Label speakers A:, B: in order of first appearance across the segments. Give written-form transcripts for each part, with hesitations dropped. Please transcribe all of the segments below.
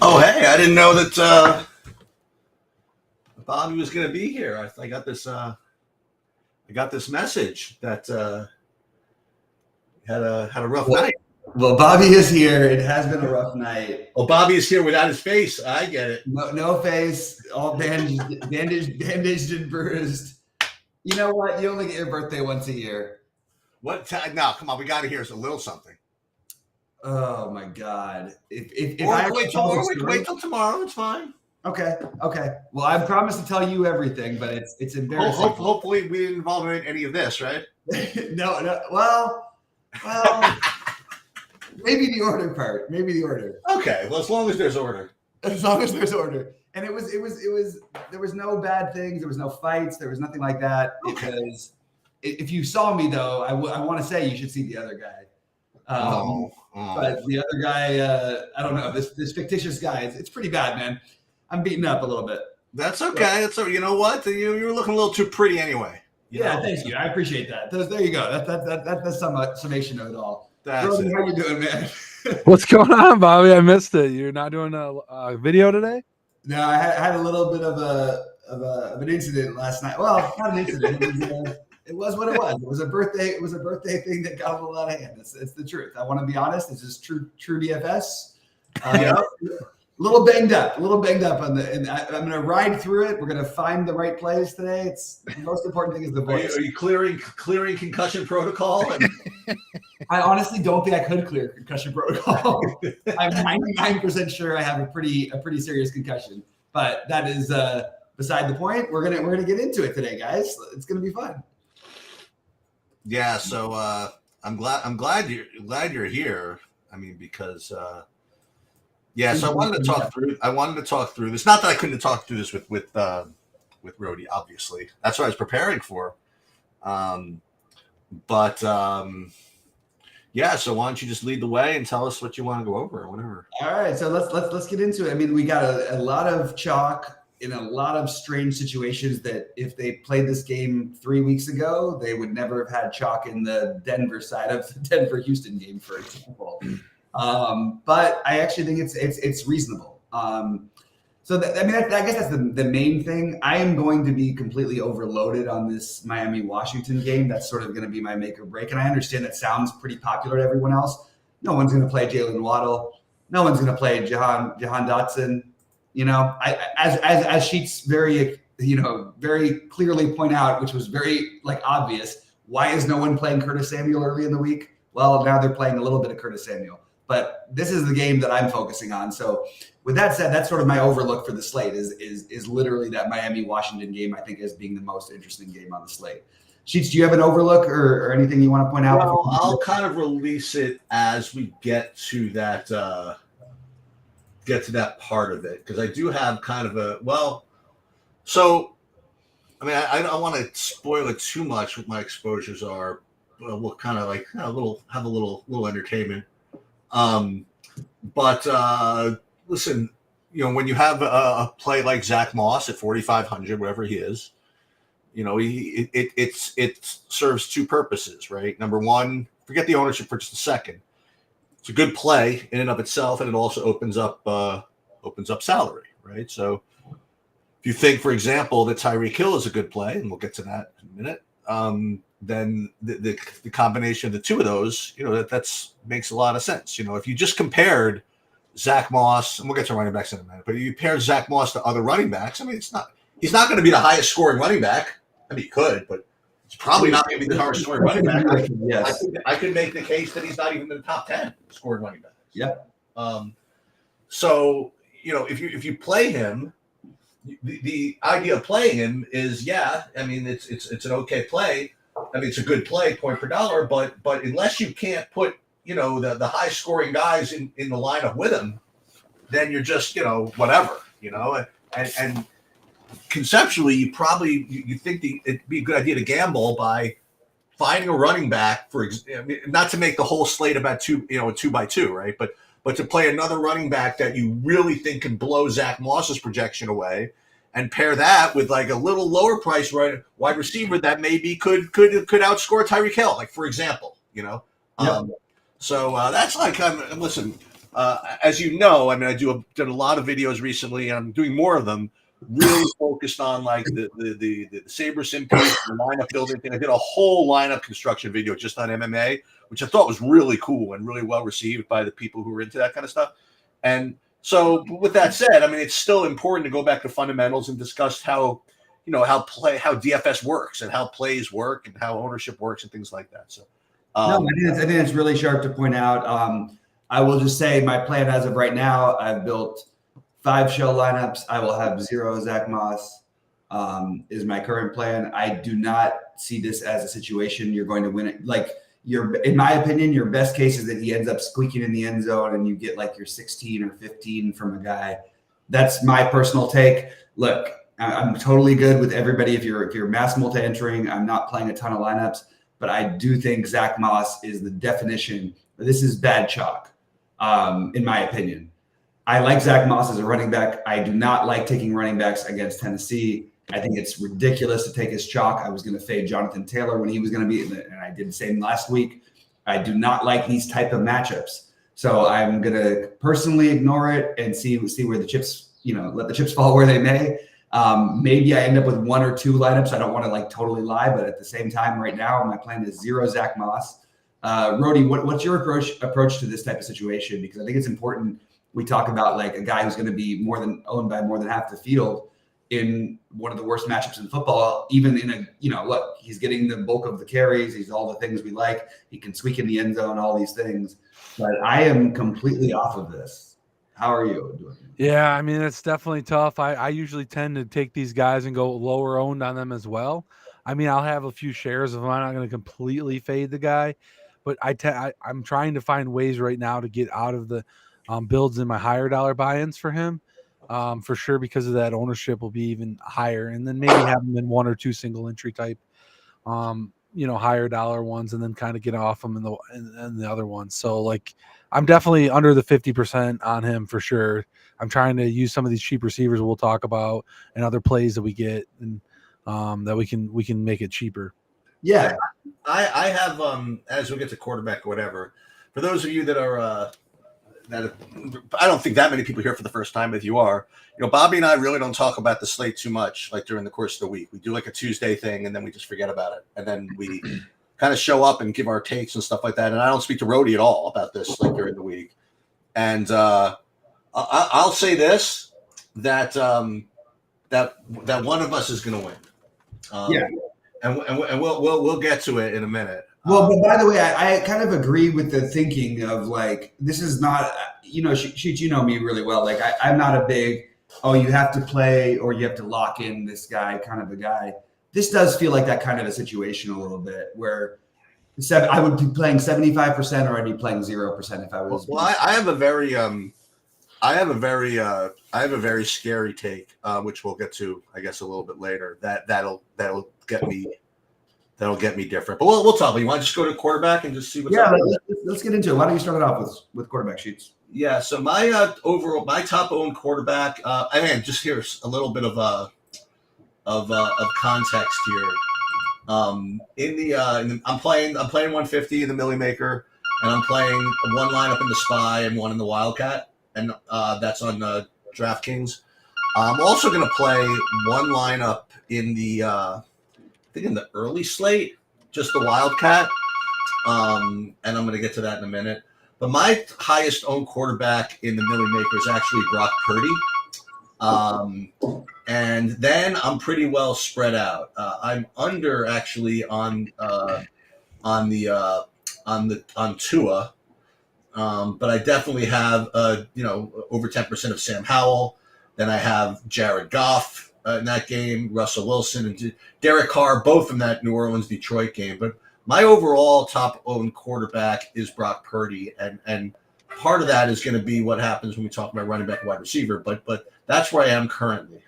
A: Oh, hey, I didn't know that Bobby was going to be here. I got this. I got this message that had a rough night.
B: Well, Bobby is here. It has been a rough night.
A: Oh, Bobby is here without his face. I get it.
B: No face, all bandaged and bruised. You know what? You only get your birthday once a year.
A: What? No, come on. We got to hear a little something.
B: Oh my God!
A: Wait till tomorrow. It's fine.
B: Okay. Well, I promise to tell you everything, but it's embarrassing.
A: Hopefully, we didn't involve any of this, right?
B: No. Well. Maybe the order part. Maybe the order.
A: Okay. Well, as long as there's order.
B: As long as there's order. And it was. There was no bad things. There was no fights. There was nothing like that.
A: Okay.
B: Because if you saw me, though, I want to say you should see the other guy. But the other guy, I don't know. This fictitious guy, it's pretty bad, man. I'm beaten up a little bit.
A: That's okay. That's you know what? You were looking a little too pretty anyway.
B: Thank you. I appreciate that. There you go. That's the summation of it all.
A: That's
B: Roman, how you doing, man?
C: What's going on, Bobby? I missed it. You're not doing a video today?
B: No, I had a little bit of an incident last night. Well, not an incident. It was what it was. It was a birthday. It was a birthday thing that got a little out of hand. It's the truth. I want to be honest. This is true DFS. A little banged up and I'm going to ride through it. We're going to find the right plays today. It's the most important thing is the voice.
A: Are you clearing concussion protocol?
B: I honestly don't think I could clear concussion protocol. I'm 99% sure I have a pretty serious concussion, but that is beside the point. We're gonna get into it today, guys. It's gonna be fun.
A: Yeah. So I'm glad you're here. I mean, because. So I wanted to talk through this. Not that I couldn't talk through this with Rody, obviously. That's what I was preparing for. So why don't you just lead the way and tell us what you want to go over or whatever.
B: All right, so let's get into it. I mean, we got a lot of chalk in a lot of strange situations that if they played this game 3 weeks ago, they would never have had chalk in the Denver side of the Denver-Houston game, for example. But I actually think it's reasonable. I guess that's the main thing. I am going to be completely overloaded on this Miami-Washington game. That's sort of going to be my make or break. And I understand that sounds pretty popular to everyone else. No one's going to play Jalen Waddle. No one's going to play Jahan Dotson. You know, as Sheets very clearly point out, which was very obvious. Why is no one playing Curtis Samuel early in the week? Well, now they're playing a little bit of Curtis Samuel. But this is the game that I'm focusing on. So with that said, that's sort of my overlook for the slate is literally that Miami-Washington game, I think, as being the most interesting game on the slate. Sheets, do you have an overlook or anything you want to point out?
A: Well, I'll kind of release it as we get to that part of it, because I do have kind of I don't want to spoil it too much what my exposures are. We'll kind of have a little entertainment. Listen, when you have a play like Zach Moss at 4,500, whatever he is, it serves two purposes, right? Number one, forget the ownership for just a second. It's a good play in and of itself, and it also opens up salary, right? So if you think, for example, that Tyreek Hill is a good play, and we'll get to that in a minute, then the combination of the two of those, that's makes a lot of sense. If you just compared Zach Moss, and we'll get to running backs in a minute, but you compare Zach Moss to other running backs, I mean, he's not going to be the highest scoring running back. I mean, he could, but it's probably not going to be the highest scoring running back.
B: Yes.
A: I could make the case that he's not even in the top 10 scoring running backs.
B: Yep.
A: So if you play him, the idea of playing him is, it's an okay play. I mean, it's a good play, point per dollar, but unless you can't put, the high scoring guys in the lineup with him, then you're just, whatever, and conceptually, you think it'd be a good idea to gamble by finding a running back not to make the whole slate about 2x2, right? But to play another running back that you really think can blow Zach Moss's projection away, and pair that with like a little lower price wide receiver that maybe could outscore Tyreek Hill, like, for example,
B: Yep.
A: So that's like, listen, as you know, I mean, did a lot of videos recently, and I'm doing more of them. Really focused on like the Saber Sim piece, the lineup building thing. I did a whole lineup construction video just on MMA, which I thought was really cool and really well received by the people who were into that kind of stuff. And so, with that said, I mean, it's still important to go back to fundamentals and discuss how DFS works and how plays work and how ownership works and things like that. So,
B: no, I think it's really sharp to point out. I will just say my plan as of right now, I've built 5 shell lineups. I will have 0 Zach Moss is my current plan. I do not see this as a situation you're going to win it. Like in my opinion, your best case is that he ends up squeaking in the end zone and you get like your 16 or 15 from a guy. That's my personal take. Look, I'm totally good with everybody. If you're mass multi-entering, I'm not playing a ton of lineups, but I do think Zach Moss is the definition. This is bad chalk, in my opinion. I like Zach Moss as a running back. I do not like taking running backs against Tennessee. I think it's ridiculous to take his chalk. I was going to fade Jonathan Taylor when he was going to be, and I did the same last week. I do not like these type of matchups. So I'm going to personally ignore it and see where the chips, let the chips fall where they may. Maybe I end up with 1 or 2 lineups. I don't want to like totally lie, but at the same time, right now, my plan is 0 Zach Moss. Rody, what's your approach to this type of situation? Because I think it's important. We talk about like a guy who's going to be owned by more than half the field in one of the worst matchups in football, even in look, he's getting the bulk of the carries. He's all the things we like. He can squeak in the end zone, all these things. But I am completely off of this. How are you doing?
C: Yeah, I mean, it's definitely tough. I usually tend to take these guys and go lower owned on them as well. I mean, I'll have a few shares of them. I'm not going to completely fade the guy, but I'm trying to find ways right now to get out of the builds in my higher dollar buy-ins for him, for sure, because of that ownership will be even higher, and then maybe have him in 1 or 2 single entry type, higher dollar ones, and then kind of get off them in the other ones. So like, I'm definitely under the 50% on him for sure. I'm trying to use some of these cheap receivers we'll talk about and other plays that we get, and that we can make it cheaper.
B: Yeah,
A: I have as we get to quarterback or whatever. For those of you that are I don't think that many people here for the first time. If you are, Bobby and I really don't talk about the slate too much, like during the course of the week. We do like a Tuesday thing, and then we just forget about it, and then we kind of show up and give our takes and stuff like that. And I don't speak to Rody at all about this like during the week. And I'll say this, that that one of us is going to win.
B: Yeah,
A: and we'll get to it in a minute.
B: Well, but by the way, I kind of agree with the thinking of like, this is not, Sheets, you know me really well. Like I'm not a big, you have to play or you have to lock in this guy kind of a guy. This does feel like that kind of a situation a little bit where I would be playing 75% or I'd be playing 0% if I was.
A: Well, I have a very scary take, which we'll get to, I guess, a little bit later. That'll get me. That'll get me different. But we'll talk. You want to just go to quarterback and just see what's up?
B: Let's get into it. Why don't you start it off with quarterback Sheets?
A: Yeah. So my my top owned quarterback. Just here's a little bit of context here. I'm playing 150 in the Millie Maker, and I'm playing 1 lineup in the Spy and 1 in the Wildcat, and that's on DraftKings. I'm also going to play 1 lineup in the. I think in the early slate, just the Wildcat, and I'm going to get to that in a minute. But my highest owned quarterback in the Millie Maker is actually Brock Purdy, and then I'm pretty well spread out. I'm under actually on Tua, but I definitely have over 10% of Sam Howell. Then I have Jared Goff in that game, Russell Wilson and Derek Carr, both in that New Orleans-Detroit game. But my overall top-owned quarterback is Brock Purdy, and part of that is going to be what happens when we talk about running back and wide receiver. But that's where I am currently.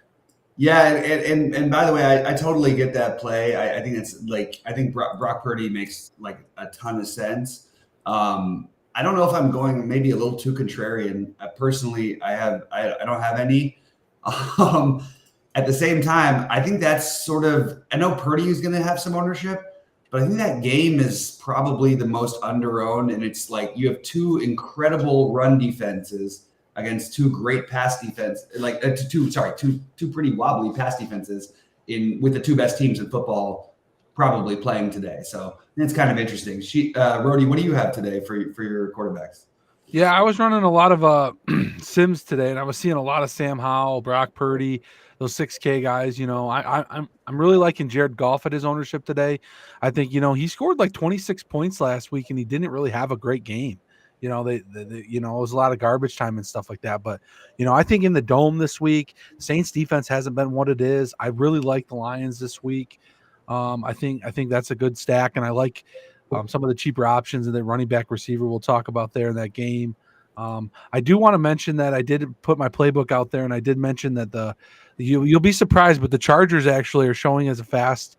B: Yeah, and by the way, I totally get that play. I think it's like Brock Purdy makes like a ton of sense. I don't know if I'm going maybe a little too contrarian. Personally, I don't have any. At the same time, I think that's sort of, I know Purdy is going to have some ownership, But I think that game is probably the most under-owned, and it's like you have two incredible run defenses against two great pass defense, like two pretty wobbly pass defenses with the two best teams in football probably playing today. So it's kind of interesting. Rody, what do you have today for your quarterbacks?
C: Yeah, I was running a lot of Sims today, and I was seeing a lot of Sam Howell, Brock Purdy, those 6K guys. I'm really liking Jared Goff at his ownership today. I think he scored like 26 points last week, and he didn't really have a great game. It was a lot of garbage time and stuff like that. But I think in the dome this week, Saints defense hasn't been what it is. I really like the Lions this week. I think that's a good stack, and I like some of the cheaper options and the running back receiver we'll talk about there in that game. I do want to mention that I did put my playbook out there, and I did mention that you'll be surprised, but the Chargers actually are showing as a fast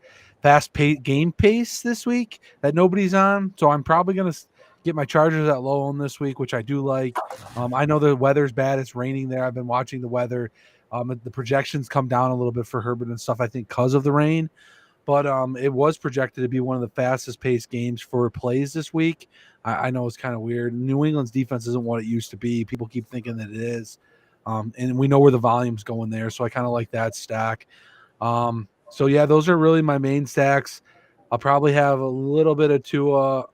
C: game pace this week that nobody's on. So I'm probably going to get my Chargers at low on this week, which I do like. I know the weather's bad. It's raining there. I've been watching the weather. The projections come down a little bit for Herbert and stuff, I think, because of the rain. But it was projected to be one of the fastest paced games for plays this week. I know it's kind of weird. New England's defense isn't what it used to be. People keep thinking that it is. And we know where the volume's going there. So I kind of like that stack. So yeah, those are really my main stacks. I'll probably have a little bit of Tua,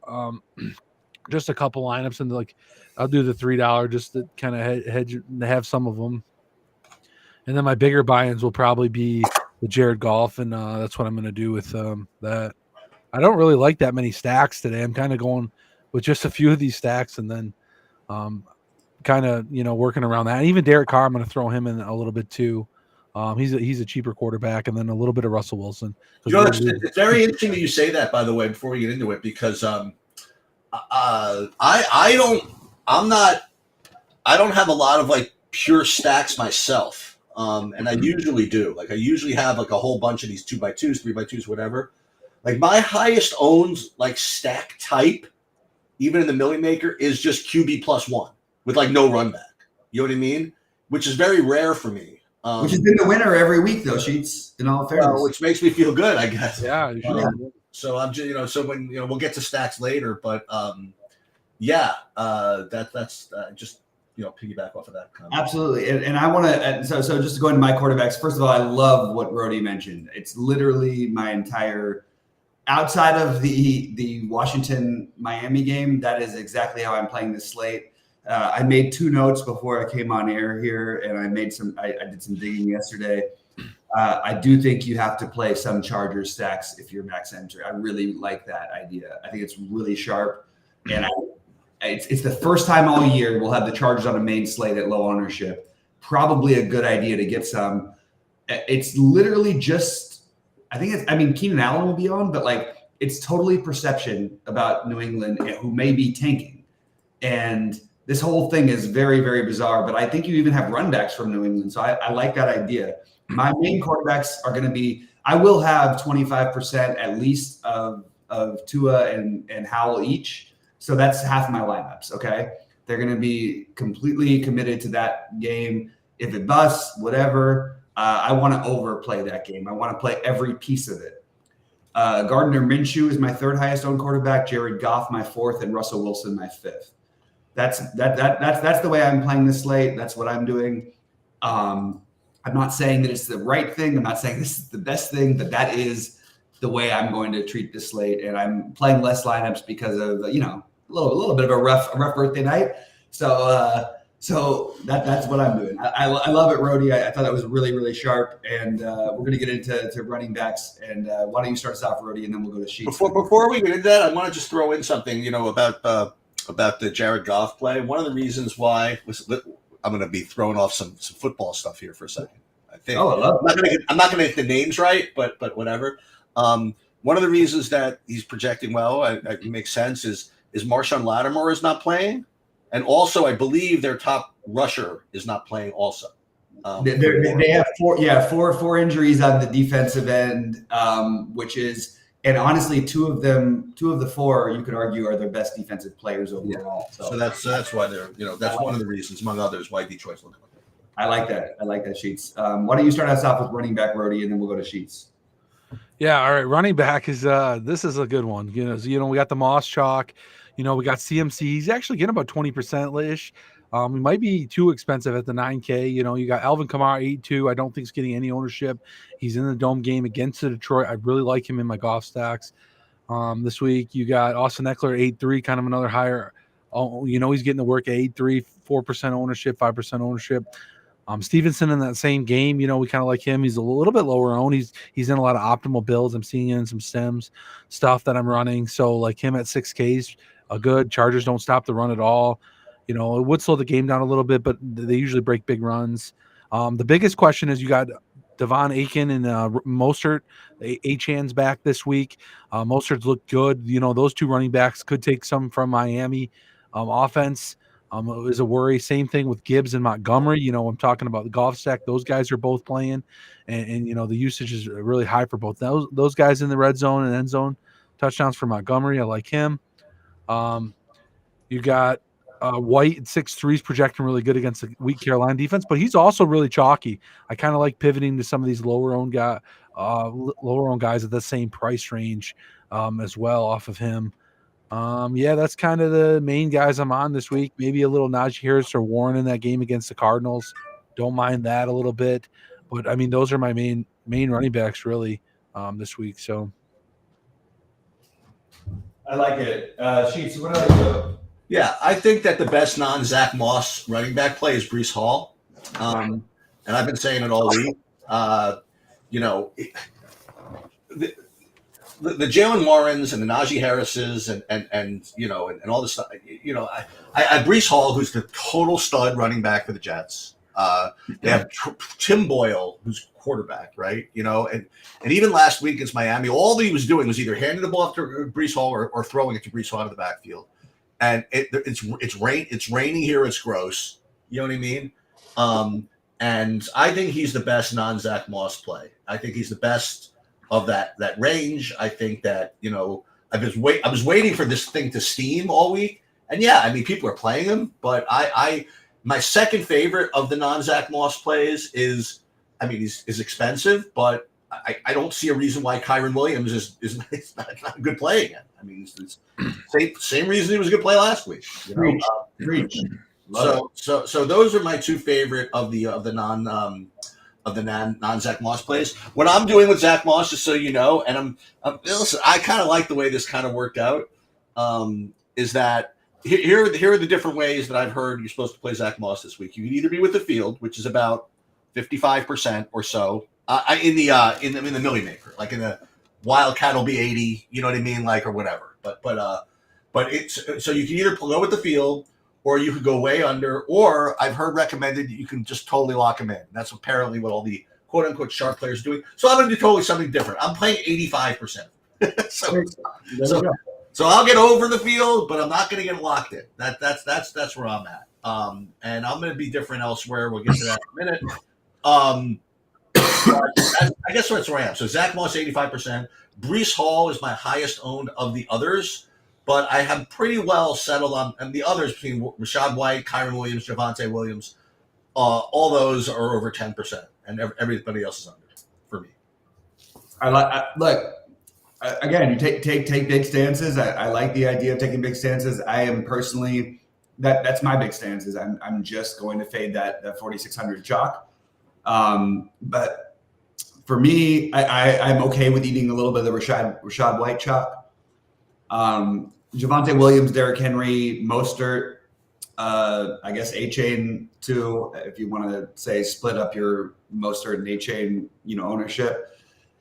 C: just a couple lineups, and I'll do the $3 just to kind of hedge, have some of them. And then my bigger buy-ins will probably be the Jared Goff, and that's what I'm going to do with that. I don't really like that many stacks today. I'm kind of going with just a few of these stacks, and then kind of working around that. And even Derek Carr, I'm going to throw him in a little bit too. He's a cheaper quarterback, and then a little bit of Russell Wilson.
A: It's very interesting that you say that, by the way, before we get into it, because I don't have a lot of like pure stacks myself. And I usually do. Like I usually have like a whole bunch of these 2x2s, 3x2s, whatever. Like my highest owns like stack type, even in the Millie Maker, is just QB +1 with like no run back. You know what I mean? Which is very rare for me.
B: Which has been the winner every week, though, Sheets. In all fairness,
A: which makes me feel good, I guess.
C: Yeah.
A: So I'm just, so when we'll get to stacks later, but that's just piggyback off of that comment.
B: Absolutely, and I want to. So just to go into my quarterbacks. First of all, I love what Rody mentioned. It's literally my entire. Outside of the Washington-Miami game, that is exactly how I'm playing this slate. I made 2 notes before I came on air here, and I did some digging yesterday. I do think you have to play some Chargers stacks if you're max enter. I really like that idea. I think it's really sharp, and it's the first time all year we'll have the Chargers on a main slate at low ownership. Probably a good idea to get some. It's literally just. Keenan Allen will be on, but like it's totally perception about New England who may be tanking. And this whole thing is very, very bizarre, but I think you even have run backs from New England. So I like that idea. My main quarterbacks are going to be, I will have 25% at least of Tua and Howell each. So that's half my lineups. Okay. They're going to be completely committed to that game. If it busts, whatever. I want to overplay that game. I want to play every piece of it. Gardner Minshew is my 3rd highest owned quarterback. Jared Goff my 4th, and Russell Wilson my 5th. That's the way I'm playing this slate. That's what I'm doing. I'm not saying that it's the right thing. I'm not saying this is the best thing, but that is the way I'm going to treat this slate. And I'm playing less lineups because of a little bit of a rough birthday night. So that's what I'm doing. I love it, Rody. I thought that was really, really sharp. And we're going to get into running backs. And why don't you start us off, Rody, and then we'll go to Sheets.
A: Before we get into that, I want to just throw in something, about the Jared Goff play. One of the reasons why I'm going to be throwing off some football stuff here for a second. I think.
B: Oh, I love it.
A: I'm not going to get the names right, but whatever. One of the reasons that he's projecting well, it makes sense, is Marshawn Lattimore is not playing. And also, I believe their top rusher is not playing also.
B: They have four injuries on the defensive end, which is, and honestly, two of the 4, you could argue, are their best defensive players overall.
A: So that's why they're, that's one of the reasons, among others, why Detroit's looking like that.
B: I like that. Sheets. Why don't you start us off with running back, Rody, and then we'll go to Sheets.
C: Yeah, all right. Running back is this is a good one. We got the Moss chalk. We got CMC. He's actually getting about 20% ish. He might be too expensive at the 9K. You got Alvin Kamara 8-2. I don't think he's getting any ownership. He's in the dome game against the Detroit. I really like him in my golf stacks. This week you got Austin Eckler 8-3, kind of another higher. Oh, he's getting to work at 8-3, 4% ownership, 5% ownership. Stevenson in that same game, we kind of like him. He's a little bit lower owned. He's in a lot of optimal builds. I'm seeing in some stems stuff that I'm running. So like him at 6Ks, a good. Chargers don't stop the run at all. It would slow the game down a little bit, but they usually break big runs. The biggest question is you got Devon Aiken and Mostert. Achan's back this week. Mostert's looked good. Those two running backs could take some from Miami offense. Is a worry. Same thing with Gibbs and Montgomery. I'm talking about the golf stack. Those guys are both playing, and the usage is really high for both those guys in the red zone and end zone. Touchdowns for Montgomery. I like him. You got White at 6-3 is projecting really good against the weak Carolina defense, but he's also really chalky. I kind of like pivoting to some of these lower owned guys at the same price range as well off of him. That's kind of the main guys I'm on this week. Maybe a little Najee Harris or Warren in that game against the Cardinals. Don't mind that a little bit. But, I mean, those are my main running backs really this week. So
B: I like it. Sheets, what do I do?
A: Yeah, I think that the best non-Zach Moss running back play is Breece Hall. And I've been saying it all week. The Jalen Warrens and the Najee Harrises and all this stuff. I Breece Hall, who's the total stud running back for the Jets. They have Tim Boyle, who's quarterback, right? And even last week against Miami, all that he was doing was either handing the ball up to Breece Hall or throwing it to Breece Hall out of the backfield. And it's raining here. It's gross. You know what I mean? And I think he's the best non-Zach Moss play. I think he's the best of that range. I think that I was waiting for this thing to steam all week, and people are playing him. But my second favorite of the non-Zach Moss plays is expensive, but I don't see a reason why Kyren Williams is not a good play again. It's same reason he was a good play last week.
B: Preach.
A: So those are my two favorite of the non-Zach Moss plays. What I'm doing with Zach Moss, just so you know, and listen, I kind of like the way this kind of worked out. Is that here are the different ways that I've heard you're supposed to play Zach Moss this week. You can either be with the field, which is about 55% or so, in the Millie Maker, like in the Wildcat will be 80, you know what I mean, like or whatever. But it's so you can either go with the field, or you could go way under, or I've heard recommended you can just totally lock him in. That's apparently what all the quote unquote sharp players are doing. So I'm going to do totally something different. I'm playing 85%. So I'll get over the field, but I'm not going to get locked in. That's where I'm at. And I'm going to be different elsewhere. We'll get to that in a minute. I guess that's where I am. So Zach Moss 85%. Breece Hall is my highest owned of the others. But I have pretty well settled on and the others between Rachaad White, Kyren Williams, Javonte Williams. All those are over 10%, and everybody else is under for me.
B: Again, you take big stances. I like the idea of taking big stances. I am personally that's my big stance. Is I'm just going to fade that 4,600 chalk. But for me, I'm okay with eating a little bit of the Rachaad White chalk. Javonte Williams, Derrick Henry, Mostert, I guess A-Chain too, if you want to say split up your Mostert and A-Chain, ownership.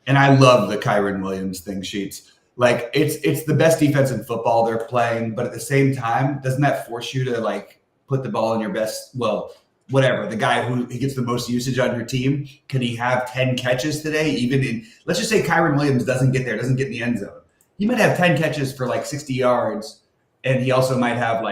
B: And I love the Kyren Williams thing sheets. Like it's the best defense in football they're playing, but at the same time, doesn't that force you to put the ball in your best, whatever, the guy who gets the most usage on your team, can he have 10 catches today? Let's just say Kyren Williams doesn't get in the end zone. He might have 10 catches for 60 yards, and he also might have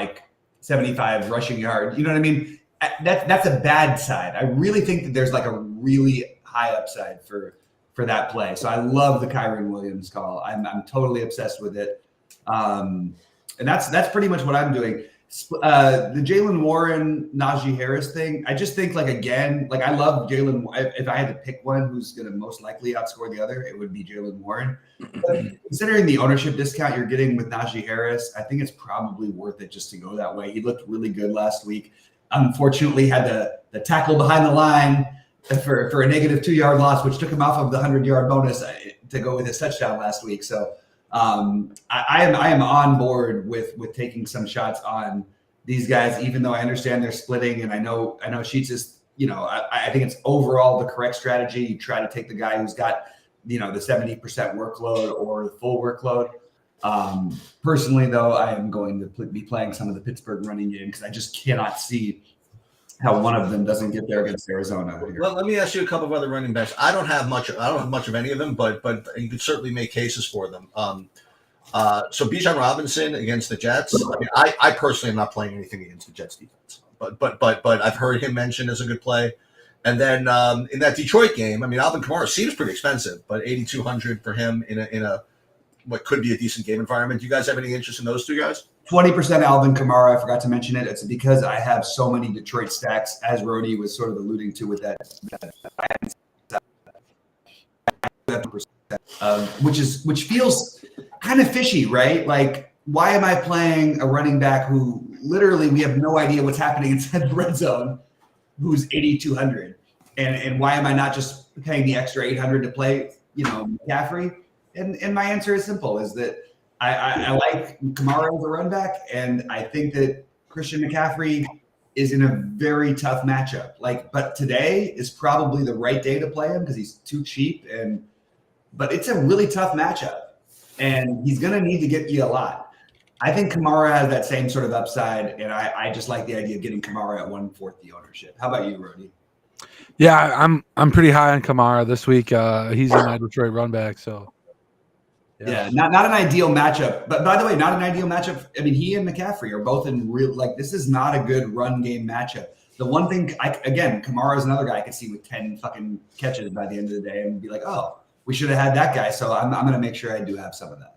B: 75 rushing yards. You know what I mean? That's a bad side. I really think that there's a really high upside for that play. So I love the Kyren Williams call. I'm totally obsessed with it. And that's pretty much what I'm doing. The Jalen Warren, Najee Harris thing, I just think, like, again, like, I love Jalen. If I had to pick one who's going to most likely outscore the other, it would be Jalen Warren. But considering the ownership discount you're getting with Najee Harris, I think it's probably worth it just to go that way. He looked really good last week. Unfortunately, had the tackle behind the line for a negative 2-yard loss, which took him off of the 100-yard bonus to go with his touchdown last week. So I am on board with taking some shots on these guys, even though I understand they're splitting, and I know Sheets is, I think it's overall the correct strategy. You try to take the guy who's got the 70% workload or the full workload. Personally, though, I am going to be playing some of the Pittsburgh running game because I just cannot see how one of them doesn't get there against Arizona. Here.
A: Well, let me ask you a couple of other running backs. I don't have much of any of them, but you could certainly make cases for them. So Bijan Robinson against the Jets. I mean, I personally am not playing anything against the Jets defense, but I've heard him mentioned as a good play. And then in that Detroit game, I mean, Alvin Kamara seems pretty expensive, but $8,200 for him in a what could be a decent game environment. Do you guys have any interest in those two guys? 20%
B: Alvin Kamara. I forgot to mention it. It's because I have so many Detroit stacks, as Rody was sort of alluding to with that which feels kind of fishy, right? Like, why am I playing a running back who literally we have no idea what's happening inside the red zone, who's 8,200, and why am I not just paying the extra 800 to play, McCaffrey? And my answer is simple: is that I like Kamara as a run back, and I think that Christian McCaffrey is in a very tough matchup. But today is probably the right day to play him because he's too cheap, but it's a really tough matchup, and he's going to need to get you a lot. I think Kamara has that same sort of upside, and I just like the idea of getting Kamara at 1/4 the ownership. How about you, Rody?
C: Yeah, I'm pretty high on Kamara this week. He's in my Detroit run back, so.
B: Yeah, not an ideal matchup. But by the way, not an ideal matchup. I mean, he and McCaffrey are both in real, this is not a good run game matchup. The one thing, Kamara is another guy I could see with 10 fucking catches by the end of the day and be like, oh, we should have had that guy. So I'm going to make sure I do have some of that.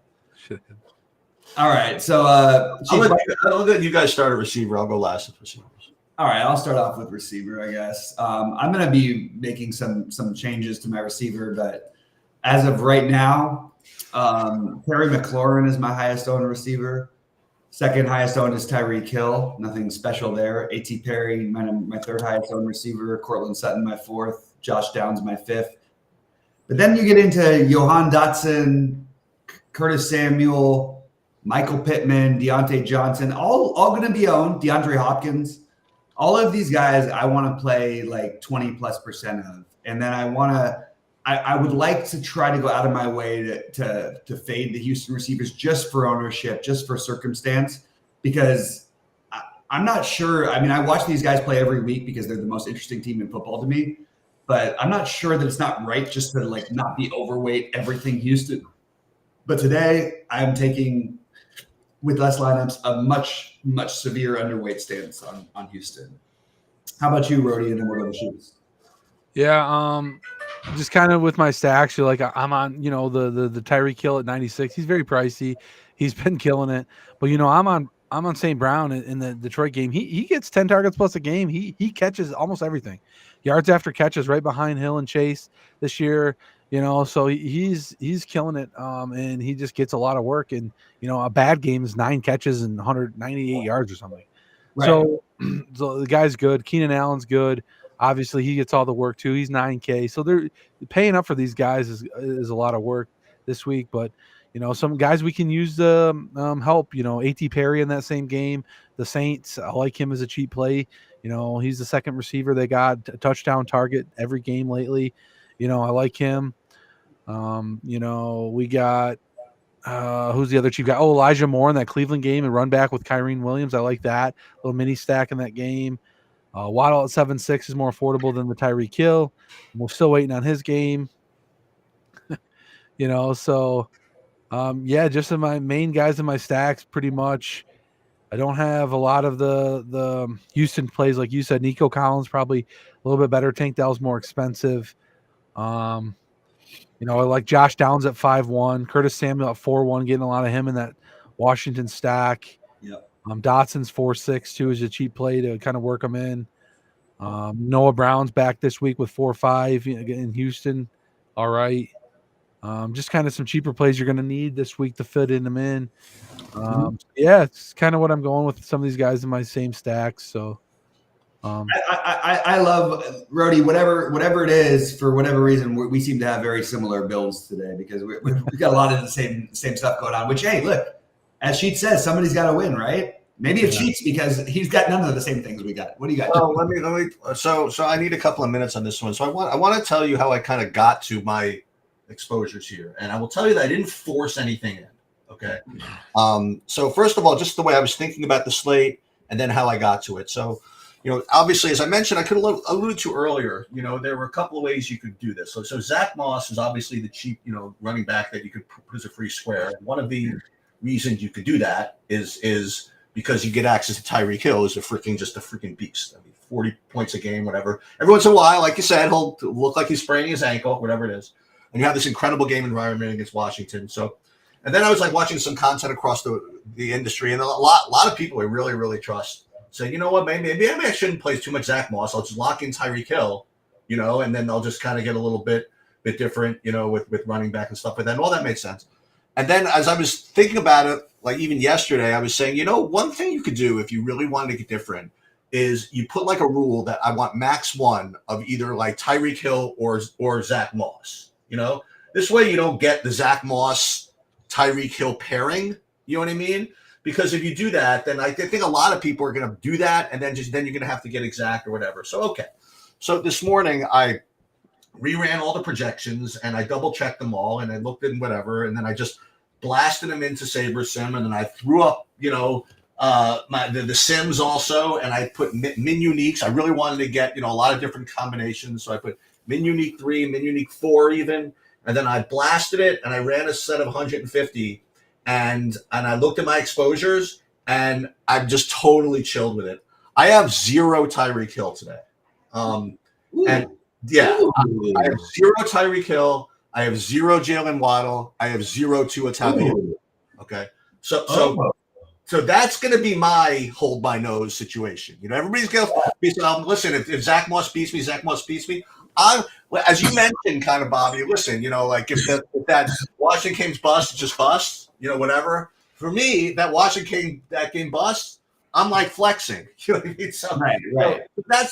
B: All right. So
A: I'll let you guys start a receiver. I'll go last with receivers.
B: All right. I'll start off with receiver, I guess. I'm going to be making some changes to my receiver, but as of right now, Terry McLaurin is my highest owned receiver. Second highest owned is Tyreek Hill. Nothing special there. A.T. Perry, my third highest owned receiver. Cortland Sutton, my fourth. Josh Downs, my fifth. But then you get into Johan Dotson, Curtis Samuel, Michael Pittman, Deontay Johnson, all going to be owned. DeAndre Hopkins. All of these guys I want to play like 20+% of. And then I would like to try to go out of my way to fade the Houston receivers just for ownership, just for circumstance, because I'm not sure. I mean, I watch these guys play every week because they're the most interesting team in football to me, but I'm not sure that it's not right just to not be overweight everything Houston. But today I'm taking, with less lineups, a much, much severe underweight stance on Houston. How about you, Rody, and then we'll go to Shoes?
C: Yeah, just kind of with my stacks, I'm on, the Tyreek Hill at 96. He's very pricey. He's been killing it. But I'm on St. Brown in the Detroit game. He gets 10 targets plus a game. He catches almost everything. Yards after catches right behind Hill and Chase this year. So he's killing it. And he just gets a lot of work. And a bad game is 9 catches and 198 yards or something. Right. So the guy's good. Keenan Allen's good. Obviously, he gets all the work too. He's 9K, so they're paying up for these guys is a lot of work this week. But some guys we can use the help. A.T. Perry in that same game, the Saints. I like him as a cheap play. He's the second receiver they got, a touchdown target every game lately. I like him. We got who's the other cheap guy? Oh, Elijah Moore in that Cleveland game and run back with Kyrene Williams. I like that little mini stack in that game. Waddle at 7.6 is more affordable than the Tyreek Hill. We're still waiting on his game. So just in my main guys in my stacks, pretty much. I don't have a lot of the Houston plays, like you said. Nico Collins probably a little bit better. Tank Dell's more expensive. I like Josh Downs at 5.1, Curtis Samuel at 4.1, getting a lot of him in that Washington stack.
B: Yep.
C: Dotson's 4.6 too is a cheap play to kind of work them in. Noah Brown's back this week with 4.5 in Houston. All right. Just kind of some cheaper plays you're going to need this week to fit in them in. Yeah, it's kind of what I'm going with some of these guys in my same stacks. So,
B: I love Rody. Whatever it is, for whatever reason, we seem to have very similar builds today because we've got a lot of the same stuff going on. Which, hey, look, as Sheets says, somebody's got to win, right? Maybe it's Sheets because he's got none of the same things we got. What do you got?
A: Well, let me. So I need a couple of minutes on this one. So I want to tell you how I kind of got to my exposures here, and I will tell you that I didn't force anything in. Okay. So first of all, just the way I was thinking about the slate, and then how I got to it. So, obviously, as I mentioned, I could allude to earlier. There were a couple of ways you could do this. So Zach Moss is obviously the cheap, running back that you could put as a free square. One of the reasons you could do that is because you get access to Tyreek Hill is just a freaking beast. I mean, 40 points a game, whatever. Every once in a while, like you said, he'll look like he's spraining his ankle, whatever it is. And you have this incredible game environment against Washington. So, and then I was like watching some content across the industry, and a lot of people I really, really trust say, you know what, maybe I shouldn't play too much Zach Moss. I'll just lock in Tyreek Hill, and then I'll just kind of get a little bit different, with running back and stuff like that. And all that made sense. And then as I was thinking about it, like even yesterday, I was saying, one thing you could do if you really wanted to get different is you put like a rule that I want max one of either like Tyreek Hill or Zach Moss. This way you don't get the Zach Moss Tyreek Hill pairing. You know what I mean? Because if you do that, then I think a lot of people are going to do that, and then you're going to have to get exact or whatever. So okay. So this morning I reran all the projections and I double checked them all and I looked in whatever, and then I just blasted them into SaberSim, and then I threw up, the Sims also, and I put min uniques. I really wanted to get, a lot of different combinations, so I put min unique 3, min unique 4 even, and then I blasted it and I ran a set of 150, and I looked at my exposures and I'm just totally chilled with it. I have 0 Tyreek Hill today. And yeah, I have 0 Tyreek Hill. I have 0 Jalen Waddle. I have 0 Tua Tagovailoa. Okay, so that's going to be my hold my nose situation. Everybody's going to be saying, listen, if Zach Moss beats me, Zach Moss beats me. As you mentioned, kind of Bobby. Listen, like if that Washington game's bust, just bust. Whatever. For me, that Washington game bust, I'm like flexing. You know what I mean? So,
B: right.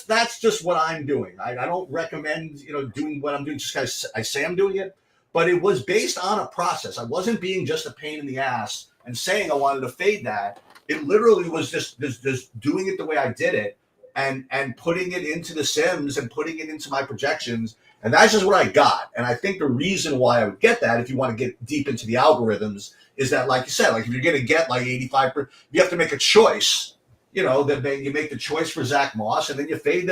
A: That's just what I'm doing. I don't recommend doing what I'm doing just because I say I'm doing it, but it was based on a process. I wasn't being just a pain in the ass and saying I wanted to fade that. It literally was just doing it the way I did it and putting it into the Sims and putting it into my projections, and that's just what I got. And I think the reason why I would get that, if you want to get deep into the algorithms, is that, like you said, like if you're going to get like 85%, you have to make a choice. That you make the choice for Zach Moss, and then you fade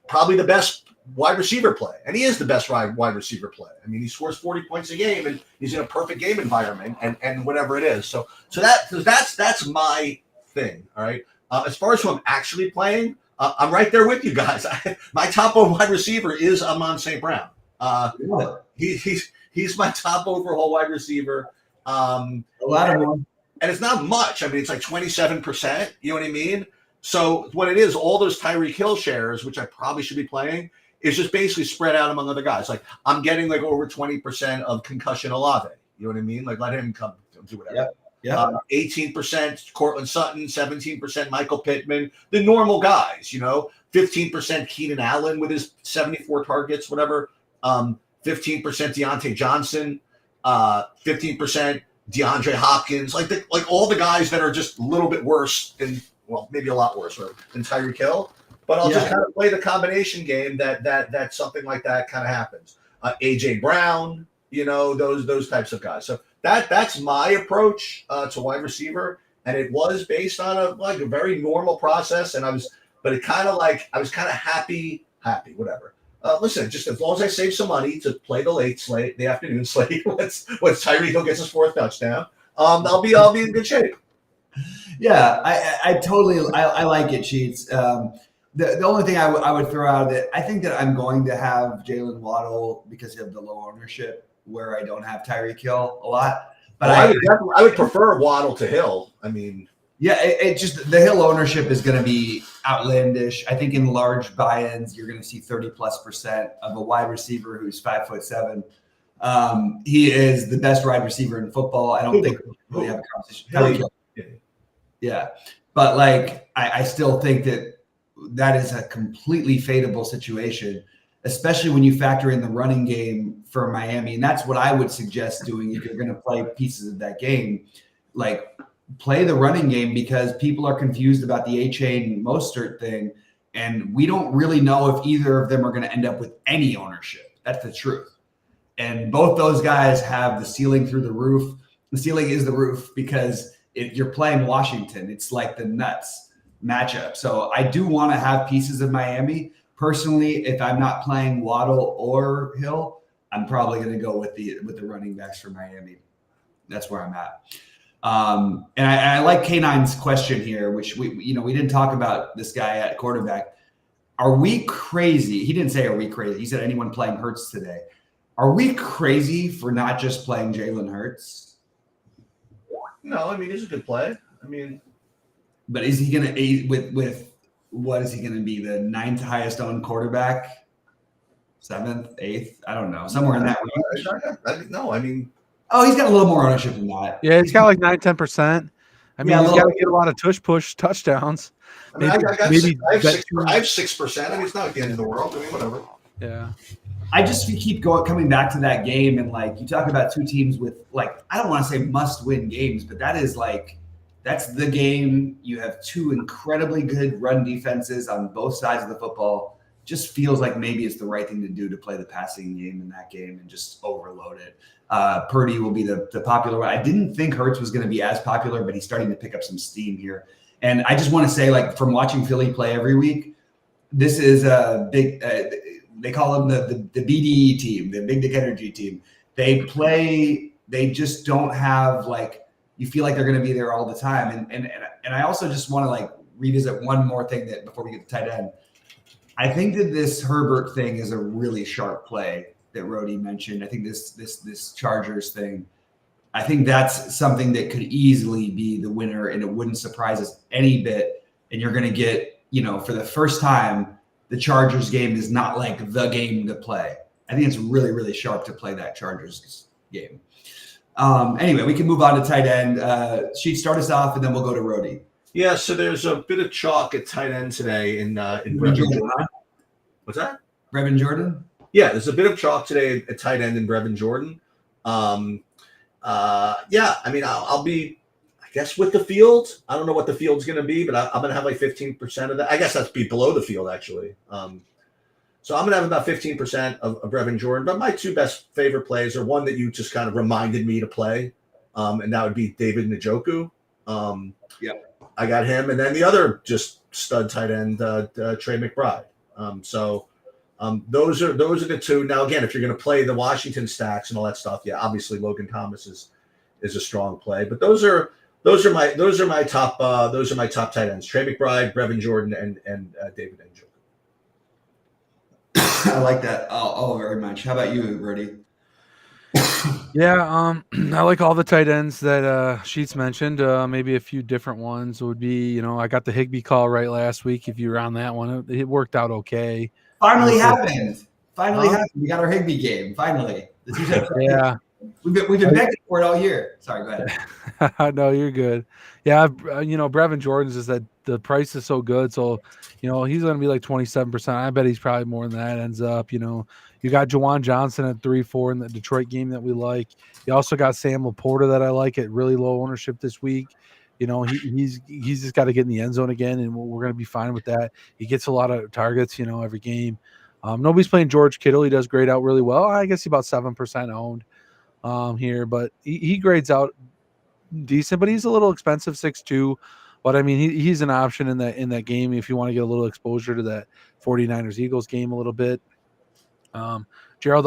A: probably the best wide receiver play, and he is the best wide receiver play. I mean, he scores 40 points a game, and he's in a perfect game environment, and whatever it is. So that's my thing. All right. As far as who I'm actually playing, I'm right there with you guys. My top wide receiver is Amon St. Brown. He's my top overall wide receiver.
B: A lot of them.
A: And it's not much. I mean, it's like 27%. You know what I mean? So what it is, all those Tyreek Hill shares, which I probably should be playing, is just basically spread out among other guys. Like I'm getting like over 20% of concussion Olave. You know what I mean? Like let him come do whatever.
B: Yeah.
A: 18% Cortland Sutton, 17% Michael Pittman, the normal guys. 15% Keenan Allen with his 74 targets, whatever. 15% Deontay Johnson, 15%. DeAndre Hopkins, like all the guys that are just a little bit worse maybe a lot worse than Tyreek Hill. But I'll just kind of play the combination game that something like that kind of happens. AJ Brown, those types of guys. So that's my approach to wide receiver, and it was based on a very normal process. And I was kind of happy, whatever. Listen, just as long as I save some money to play the late slate, the afternoon slate, once Tyreek Hill gets his 4th touchdown, I'll be in good shape.
B: Yeah, I totally like it, Sheets. The only thing I would throw out that I think that I'm going to have Jalen Waddle because of the low ownership, where I don't have Tyreek Hill a lot. But
A: I would prefer Waddle to Hill. I mean,
B: Yeah, it just the Hill ownership is going to be outlandish. I think in large buy-ins, you're going to see 30+% of a wide receiver who's 5'7". He is the best wide receiver in football. I don't think we really have a conversation. Tyreek Hill. Yeah, but like I still think that is a completely fadeable situation, especially when you factor in the running game for Miami, and that's what I would suggest doing if you're going to play pieces of that game, like. Play the running game because people are confused about the A-Chain Mostert thing. And we don't really know if either of them are going to end up with any ownership. That's the truth. And both those guys have the ceiling through the roof. The ceiling is the roof because you're playing Washington. It's like the nuts matchup. So I do want to have pieces of Miami. Personally, if I'm not playing Waddle or Hill, I'm probably going to go with the running backs for Miami. That's where I'm at. And I like K9's question here, which we didn't talk about this guy at quarterback. Are we crazy? He didn't say, are we crazy? He said, anyone playing Hurts today. Are we crazy for not just playing Jalen Hurts?
A: No, I mean, he's a good play. I mean,
B: but is he going to, with what is he going to be? The 9th highest owned quarterback? 7th, 8th? I don't know. Somewhere in that range.
A: No, I mean,
B: oh, he's got a little more ownership than that.
C: Yeah, he's got like 9-10%. I mean, he's got to get a lot of push touchdowns.
A: I mean, I have 6%. I mean, it's not the end of the world. I mean, whatever.
C: Yeah.
B: I just keep coming back to that game, and like you talk about two teams with like I don't want to say must-win games, but that's the game. You have two incredibly good run defenses on both sides of the football. Just feels like maybe it's the right thing to do to play the passing game in that game and just overload it. Purdy will be the popular one. I didn't think Hurts was going to be as popular, but he's starting to pick up some steam here. And I just want to say, like, from watching Philly play every week, this is a big they call them the BDE team, the Big Dick Energy team. They just don't have, like, you feel like they're going to be there all the time. And I also just want to, like, revisit one more thing that before we get to tight end. I think that this Herbert thing is a really sharp play that Rody mentioned. I think this Chargers thing, I think that's something that could easily be the winner, and it wouldn't surprise us any bit. And you're going to get, for the first time, the Chargers game is not like the game to play. I think it's really, really sharp to play that Chargers game. Anyway, we can move on to tight end. She'd start us off, and then we'll go to Rody.
A: Yeah, so there's a bit of chalk at tight end today in
B: Brevin Jordan.
A: What's that?
B: Brevin Jordan?
A: Yeah, there's a bit of chalk today at tight end in Brevin Jordan. Yeah, I mean, I'll be, I guess, with the field. I don't know what the field's going to be, but I'm going to have like 15% of that. I guess that's be below the field, actually. So I'm going to have about 15% of Brevin Jordan. But my two best favorite plays are one that you just kind of reminded me to play, and that would be David Njoku.
B: Yeah.
A: I got him. And then the other just stud tight end, Trey McBride. Those are the two. Now, again, if you're going to play the Washington stacks and all that stuff, yeah, obviously Logan Thomas is a strong play. But those are my top tight ends: Trey McBride, Brevin Jordan, and David Njoku.
B: I like that all very much. How about you, Brody?
C: Yeah, I like all the tight ends that Sheets mentioned. Maybe a few different ones would be, I got the Higbee call right last week. If you were on that one, it worked out okay.
B: Finally happened. We got our Higbee game. Finally.
C: Yeah.
B: We've been begging for it all year. Sorry, go
C: ahead. No, you're good. Yeah, Brevin Jordan's is that the price is so good. So, he's going to be like 27%. I bet he's probably more than that ends up, You got Juwan Johnson at 3-4 in the Detroit game that we like. You also got Sam Laporta that I like at really low ownership this week. He's just got to get in the end zone again, and we're going to be fine with that. He gets a lot of targets, every game. Nobody's playing George Kittle. He does grade out really well. I guess he's about 7% owned here, but he grades out decent, but he's a little expensive, 6.2. But I mean, he's an option in that game if you want to get a little exposure to that 49ers Eagles game a little bit. Gerald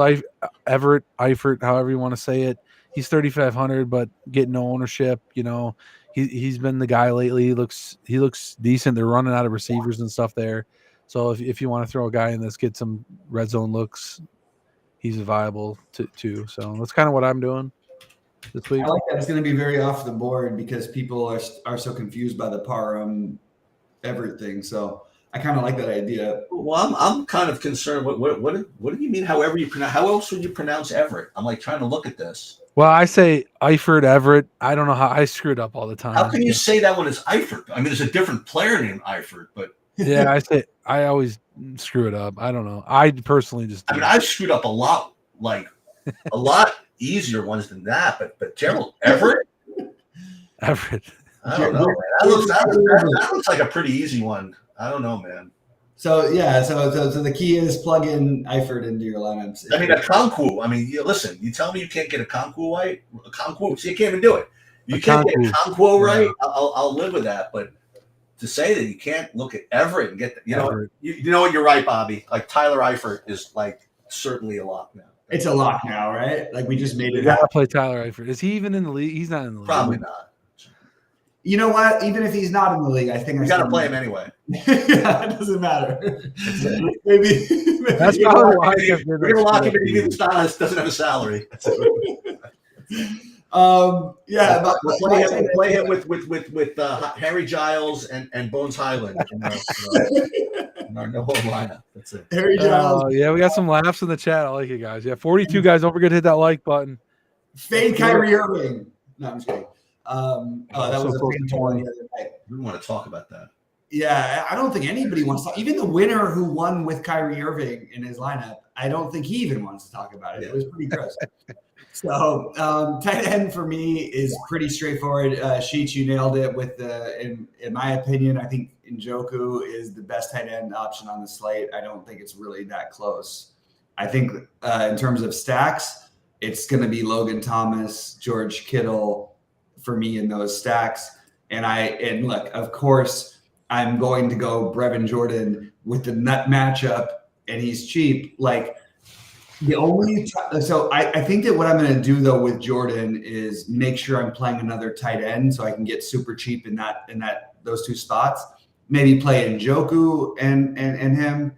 C: Everett, Eifert, however you want to say it, he's 3,500, but getting no ownership. He's been the guy lately. He looks decent. They're running out of receivers and stuff there. So if you want to throw a guy in this, get some red zone looks, he's viable too. So that's kind of what I'm doing. this week.
B: I like that. It's going to be very off the board because people are so confused by the Parham everything. So I kind of like that idea.
A: Well, I'm kind of concerned. What do you mean? However you pronounce? How else would you pronounce Everett? I'm like trying to look at this.
C: Well, I say Eifert Everett. I don't know how I screw it up all the time.
A: How can you say that when it's Eifert? I mean, there's a different player named Eifert, but
C: Yeah, I always screw it up. I don't know. I personally just.
A: I mean, I've screwed up a lot, like a lot easier ones than that. But Gerald Everett,
C: Everett.
A: I don't know, man. That looks like a pretty easy one. I don't know, man.
B: So yeah, so the key is plug in Eifert into your lineups.
A: I mean, a Conquo. I mean, listen. You tell me you can't get a Conquo right. A Conquo, so you can't even do it. You can't get a Conquo right.
C: Yeah.
A: I'll live with that. But to say that you can't look at Everett and get the,
C: Everett.
A: you know what, you're right, Bobby. Like Tyler Eifert is like certainly a lock now.
B: It's a lock now, right? Like we just made
C: You
B: it
C: gotta
B: happen.
C: play Tyler Eifert. Is he even in the league? He's not in the league.
A: Probably not.
B: You know what? Even if he's not in the league, I think
A: You got to play him anyway.
B: Yeah, it doesn't matter. maybe
C: That's probably why I kept
A: We're gonna lock him in even if doesn't have a salary.
B: Yeah, but
A: We'll play him with Harry Giles and Bones Highland in our no hold lineup. That's it.
B: Harry Giles,
C: Yeah, we got some laughs in the chat. I like it, guys. Yeah, 42 guys. Don't forget to hit that like button.
B: fade Kyrie Irving. No, I'm just kidding. That was
C: So
B: a painful one
C: close.
B: the other night.
A: We don't want to talk about that.
B: Yeah, I don't think anybody wants to. Even the winner who won with Kyrie Irving in his lineup, I don't think he even wants to talk about it. It was pretty gross. So tight end for me is pretty straightforward. Sheets, you nailed it with the. In my opinion, I think Njoku is the best tight end option on the slate. I don't think it's really that close. I think in terms of stacks, it's going to be Logan Thomas, George Kittle for me in those stacks. And look, of course, I'm going to go Brevin Jordan with the nut matchup, and he's cheap. Like the only so I think that what I'm going to do though with Jordan is make sure I'm playing another tight end so I can get super cheap in those two spots. Maybe play Njoku and him.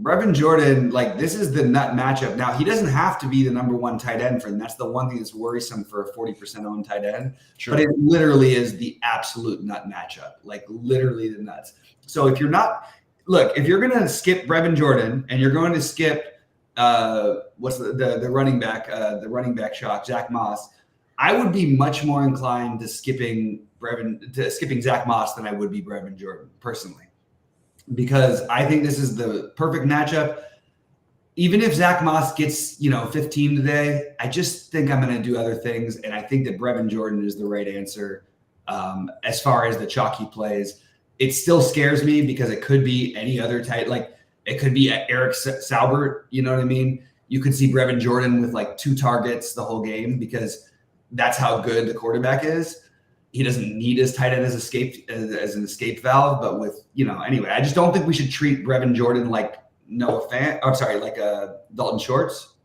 B: Brevin Jordan, like this is the nut matchup. Now he doesn't have to be the number one tight end for them. That's the one thing that's worrisome for a 40% owned tight end.
A: Sure.
B: But it literally is the absolute nut matchup, like literally the nuts. So if you're going to skip Brevin Jordan and you're going to skip what's the running back shock, Zach Moss, I would be much more inclined to skipping Zach Moss than I would be Brevin Jordan personally. Because I think this is the perfect matchup. Even if Zach Moss gets, 15 today, I just think I'm going to do other things. And I think that Brevin Jordan is the right answer as far as the chalky plays. It still scares me because it could be any other tight, like it could be Eric Saubert. You know what I mean? You could see Brevin Jordan with like 2 targets the whole game because that's how good the quarterback is. He doesn't need his tight end as an escape valve, but with, anyway, I just don't think we should treat Brevin Jordan like Noah Fant. I'm sorry, like Dalton Schultz.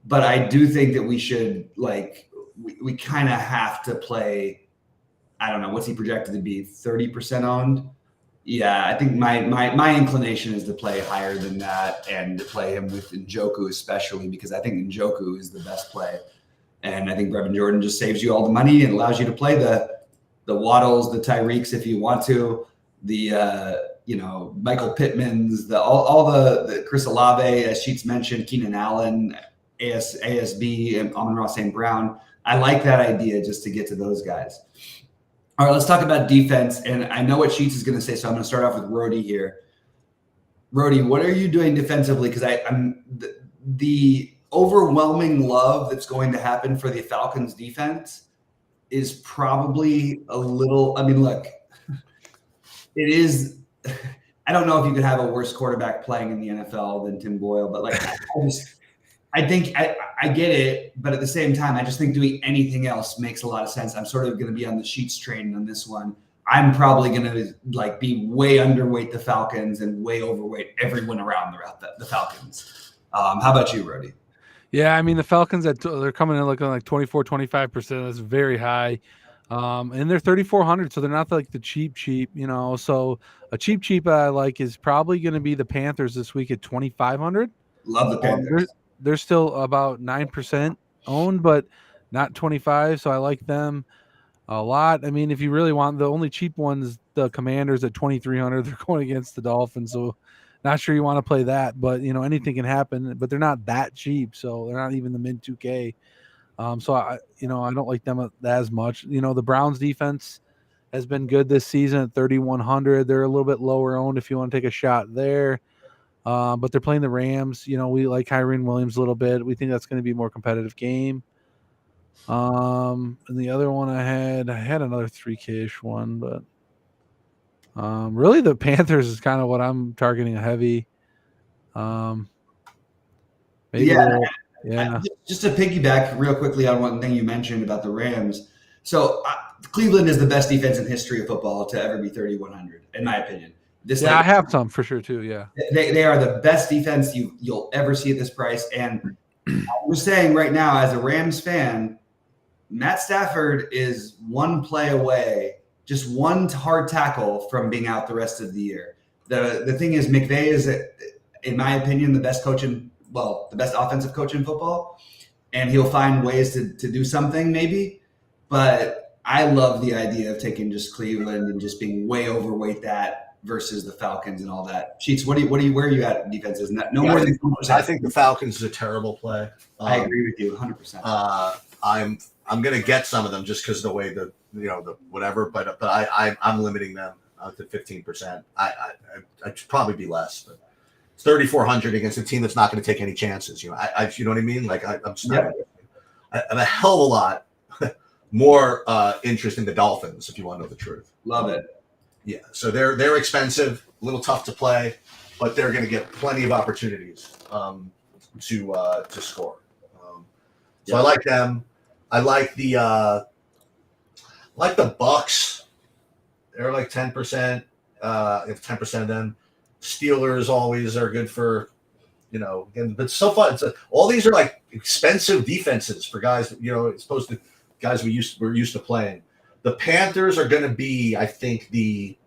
B: But I do think that we should we kind of have to play. I don't know what's he projected to be, 30% owned. Yeah, I think my inclination is to play higher than that and to play him with Njoku especially because I think Njoku is the best play. And I think Brevin Jordan just saves you all the money and allows you to play the Waddles, the Tyreeks if you want to, the Michael Pittmans, all the Chris Olave, as Sheets mentioned, Keenan Allen, ASB, and Amon-Ra St. Brown. I like that idea just to get to those guys. All right, let's talk about defense. And I know what Sheets is going to say, so I'm going to start off with Rody here. Rody, what are you doing defensively? Because I'm the overwhelming love that's going to happen for the Falcons defense is probably a little, look, it is, I don't know if you could have a worse quarterback playing in the NFL than Tim Boyle, but I think I get it, but at the same time, I just think doing anything else makes a lot of sense. I'm sort of going to be on the Sheets train on this one. I'm probably going to be way underweight the Falcons and way overweight everyone around the Falcons. How about you, Rody?
C: Yeah, the Falcons, they're coming in looking like 24, 25%. That's very high. And they're 3,400, so they're not like the cheap, So a cheap I like is probably going to be the Panthers this week at 2,500.
B: Love the Panthers.
C: They're still about 9%. owned, but not 25. So I like them a lot. I mean, if you really want, the only cheap ones, the Commanders at 2,300, they're going against the Dolphins. So not sure you want to play that, but anything can happen. But they're not that cheap, so they're not even the mid 2K. So I don't like them as much. The Browns defense has been good this season at 3,100. They're a little bit lower owned if you want to take a shot there. But they're playing the Rams. We like Kyren Williams a little bit. We think that's going to be a more competitive game. And the other one I had another 3K-ish one, but really the Panthers is kind of what I'm targeting heavy. Maybe
B: yeah. Just to piggyback real quickly on one thing you mentioned about the Rams. So Cleveland is the best defense in history of football to ever be 3,100, in my opinion.
C: I have some for sure too. Yeah,
B: they are the best defense you'll ever see at this price. And I was saying right now, as a Rams fan, Matt Stafford is one play away, just one hard tackle from being out the rest of the year. The thing is, McVay is, in my opinion, the best offensive coach in football, and he'll find ways to do something maybe. But I love the idea of taking just Cleveland and just being way overweight that versus the Falcons and all that. Sheets, where are you at defenses? More than 1%.
A: I think the Falcons is a terrible play.
B: I agree with you 100%.
A: I'm going to get some of them just because of the way the whatever, but I'm limiting them to 15%. I'd probably be less, but it's 3,400 against a team that's not going to take any chances. You know what I mean? Like I'm a hell of a lot more interest in the Dolphins, if you want to know the truth.
B: Love it.
A: Yeah, so they're expensive, a little tough to play, but they're going to get plenty of opportunities to score. So I like them. I like the Bucks. They're like 10%. If 10% of them. Steelers always are good for, but so far all these are like expensive defenses for guys. As opposed to guys we're used to playing. The Panthers are going to be, I think, the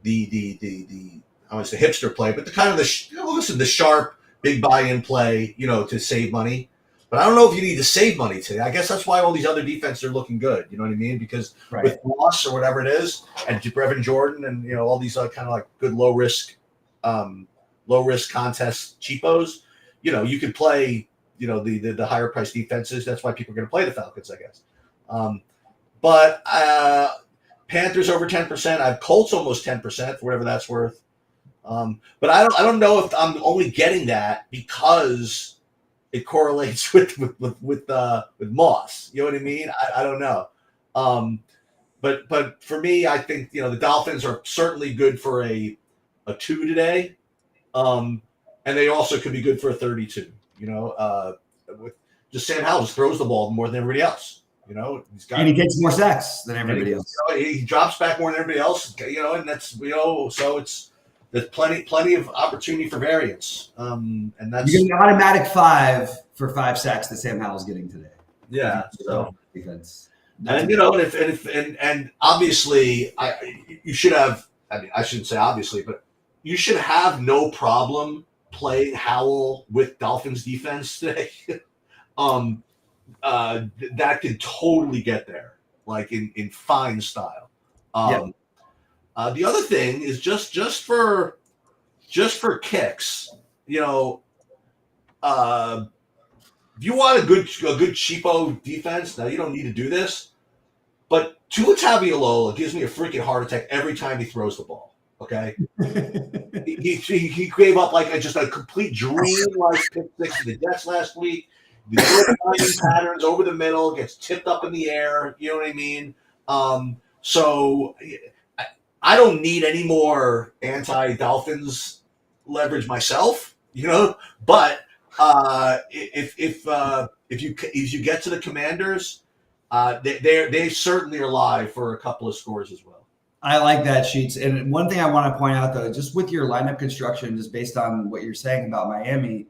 A: I want to say hipster play, but the kind of the sharp big buy-in play, to save money. But I don't know if you need to save money today. I guess that's why all these other defenses are looking good. You know what I mean? Because with Moss or whatever it is, and Brevin Jordan, and all these kind of like good low risk contest cheapos, you could play the higher price defenses. That's why people are going to play the Falcons, I guess. But Panthers over 10%. I have Colts almost 10% for whatever that's worth. But I don't know if I'm only getting that because it correlates with Moss. You know what I mean? I don't know. But for me, I think the Dolphins are certainly good for a 2 today, and they also could be good for a 32. With just Sam Howell just throws the ball more than everybody else.
B: And he gets more sacks than everybody else.
A: He drops back more than everybody else. And that's so there's plenty of opportunity for variance. And that's
B: you get an automatic 5 for 5 sacks that Sam Howell's getting today.
A: Yeah. So
B: defense.
A: And and obviously you should have. I mean, I shouldn't say obviously, but you should have no problem playing Howell with Dolphins defense today. That could totally get there, like in fine style. The other thing is just for kicks, if you want a good cheapo defense, now you don't need to do this, but Tua Tagovailoa gives me a freaking heart attack every time he throws the ball. Okay, he gave up just a complete dream-like pick six to the Jets last week. The patterns over the middle gets tipped up in the air. You know what I mean? So I don't need any more anti-Dolphins leverage myself. But if you get to the Commanders, they certainly are live for a couple of scores as well.
B: I like that, Sheets. And one thing I want to point out, though, just with your lineup construction, just based on what you're saying about Miami,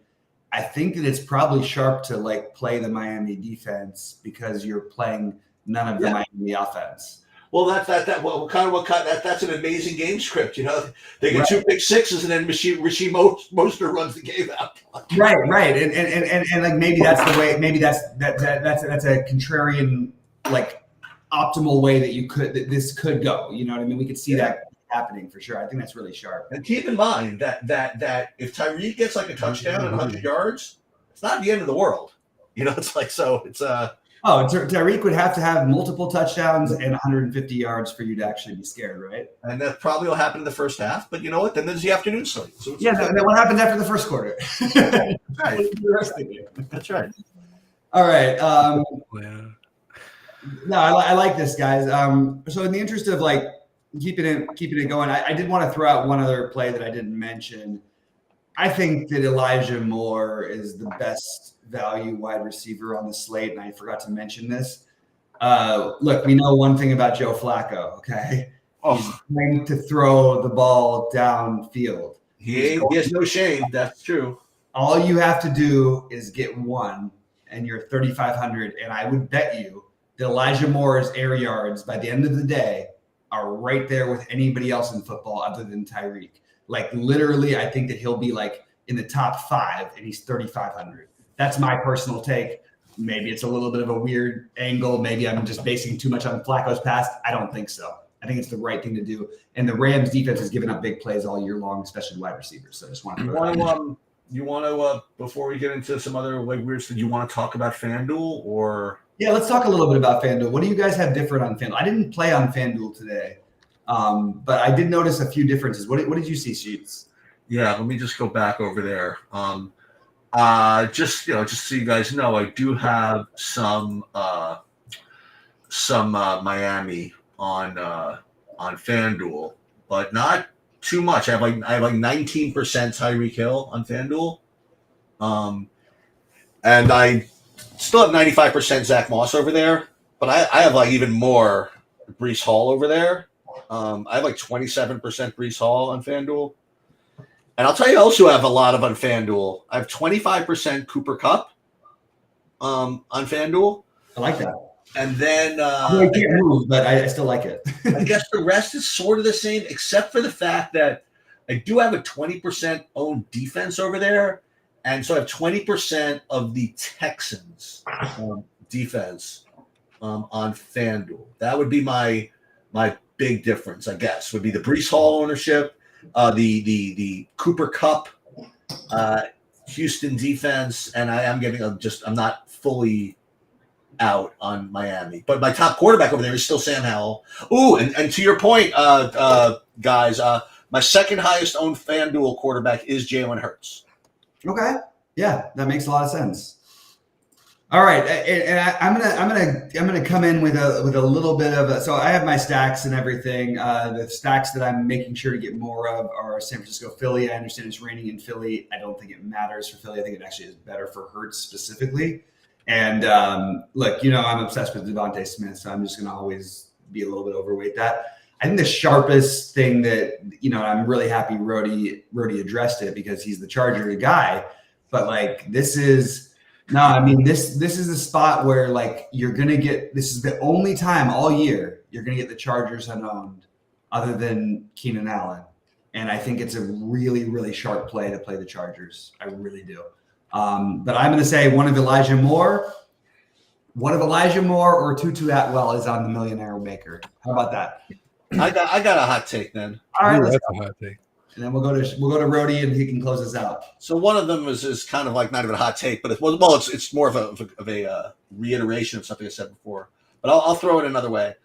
B: I think that it's probably sharp to play the Miami defense because you're playing none of the Miami offense.
A: Well, that's an amazing game script. They get two pick sixes, and then Rasheed Mostert runs the game out.
B: Right, and like maybe that's the way. Maybe that's a contrarian, like optimal way that this could go. You know what I mean? We could see that happening for sure. I think that's really sharp.
A: And keep in mind that if Tyreek gets like a touchdown and 100 yards, it's not the end of the world. It's like
B: Tyreek would have to have multiple touchdowns and 150 yards for you to actually be scared, right?
A: And that probably will happen in the first half. But you know what? Then there's the afternoon slate. So
B: then what happens after the first quarter?
A: Right. That's right.
B: All right. No, I like this, guys. So in the interest of like keeping it going, I did want to throw out one other play that I didn't mention. I think that Elijah Moore is the best value wide receiver on the slate, and I forgot to mention this. Look, we know one thing about Joe Flacco, okay? He's going to throw the ball downfield.
A: He has no shame. That's true.
B: All you have to do is get one, and you're 3,500, and I would bet you that Elijah Moore's air yards by the end of the day are right there with anybody else in football other than Tyreek. Like literally, I think that he'll be like in the top 5, and he's 3,500. That's my personal take. Maybe it's a little bit of a weird angle. Maybe I'm just basing too much on Flacco's past. I don't think so. I think it's the right thing to do. And the Rams defense has given up big plays all year long, especially wide receivers. So I just want to
A: you want to before we get into some other like weird stuff, you want to talk about FanDuel or?
B: Yeah, let's talk a little bit about FanDuel. What do you guys have different on FanDuel? I didn't play on FanDuel today, but I did notice a few differences. What did you see, Sheets?
A: Yeah, let me just go back over there. Just so you guys know, I do have some Miami on FanDuel, but not too much. I have like 19% Tyreek Hill on FanDuel, and I still have 95% Zach Moss over there. But I have like even more Breece Hall over there. I have like 27% Breece Hall on FanDuel. And I'll tell you, I also have a lot of on FanDuel. I have 25% Cooper Kupp on FanDuel.
B: I like that.
A: And then
B: I can't move, but I still like it.
A: I guess the rest is sort of the same, except for the fact that I do have a 20% owned defense over there. And so I have 20% of the Texans defense on FanDuel. That would be my big difference, I guess, would be the Breece Hall ownership. The Cooper Kupp, Houston defense, and I'm not fully out on Miami, but my top quarterback over there is still Sam Howell. Ooh, and to your point, guys, my second highest owned FanDuel quarterback is Jalen Hurts.
B: Okay, yeah, that makes a lot of sense. All right, and I'm gonna come in with a little bit of so I have my stacks and everything. The stacks that I'm making sure to get more of are San Francisco, Philly. I understand it's raining in Philly. I don't think it matters for Philly. I think it actually is better for Hurts specifically. And look, I'm obsessed with Devontae Smith, so I'm just gonna always be a little bit overweight that. I think the sharpest thing that I'm really happy Rody addressed it because he's the Charger guy. But like this is the spot where like you're gonna get. This is the only time all year you're gonna get the Chargers unowned, other than Keenan Allen. And I think it's a really, really sharp play to play the Chargers. I really do. But I'm gonna say one of Elijah Moore or Tutu Atwell is on the Millionaire Maker. How about that?
A: I got a hot take then.
B: All right,
C: that's a hot take.
B: And then we'll go to Rody and he can close us out.
A: So one of them is kind of like not even a hot take, but it's more of a reiteration of something I said before. But I'll throw it another way.